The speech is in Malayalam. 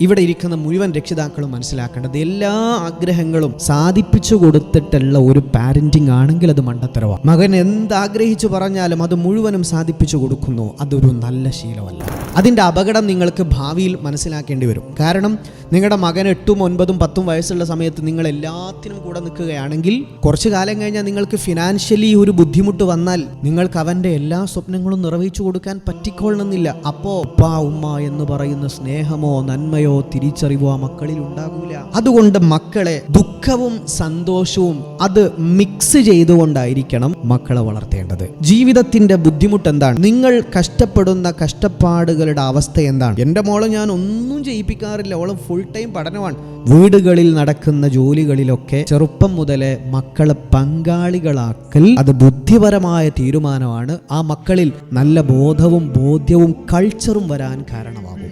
ഇവിടെ ഇരിക്കുന്ന മുഴുവൻ രക്ഷിതാക്കളും മനസ്സിലാക്കേണ്ടത് എല്ലാ ആഗ്രഹങ്ങളും സാധിപ്പിച്ചു കൊടുത്തിട്ടുള്ള ഒരു പാരന്റിങ് ആണെങ്കിൽ അത് മണ്ടത്തരവാണ്. മകൻ എന്താഗ്രഹിച്ചു പറഞ്ഞാലും അത് മുഴുവനും സാധിപ്പിച്ചു കൊടുക്കുന്നു, അതൊരു നല്ല ശീലമല്ല. അതിൻ്റെ അപകടം നിങ്ങൾക്ക് ഭാവിയിൽ മനസ്സിലാക്കേണ്ടി വരും. കാരണം നിങ്ങളുടെ മകൻ 8, 9, 10 വയസ്സുള്ള സമയത്ത് നിങ്ങൾ എല്ലാത്തിനും കൂടെ നിൽക്കുകയാണെങ്കിൽ കുറച്ചു കാലം കഴിഞ്ഞാൽ നിങ്ങൾക്ക് ഫിനാൻഷ്യലി ഒരു ബുദ്ധിമുട്ട് വന്നാൽ നിങ്ങൾക്ക് അവൻ്റെ എല്ലാ സ്വപ്നങ്ങളും നിറവേച്ചു കൊടുക്കാൻ പറ്റിക്കൊള്ളണമെന്നില്ല. അപ്പോൾ ഉപ്പ ഉമ്മ എന്ന് പറയുന്ന സ്നേഹമോ നന്മയോ തിരിച്ചറിവോ ആ മക്കളിൽ ഉണ്ടാകൂല. അതുകൊണ്ട് മക്കളെ ദുഃഖവും സന്തോഷവും അത് മിക്സ് ചെയ്തുകൊണ്ടായിരിക്കണം മക്കളെ വളർത്തേണ്ടത്. ജീവിതത്തിന്റെ ബുദ്ധിമുട്ട് എന്താണ്? നിങ്ങൾ കഷ്ടപ്പെടുന്ന കഷ്ടപ്പാടുകളുടെ അവസ്ഥ എന്താണ്? എൻ്റെ മോളെ ഞാൻ ഒന്നും ചെയ്യിപ്പിക്കാറില്ല, അവള് ഫുൾ ടൈം പഠനമാണ്. വീടുകളിൽ നടക്കുന്ന ജോലികളിലൊക്കെ ചെറുപ്പം മുതലേ മക്കളെ പങ്കാളികളാക്കൽ അത് ബുദ്ധിപരമായ തീരുമാനമാണ്. ആ മക്കളിൽ നല്ല ബോധവും ബോധ്യവും കൾച്ചറും വരാൻ കാരണമാകും.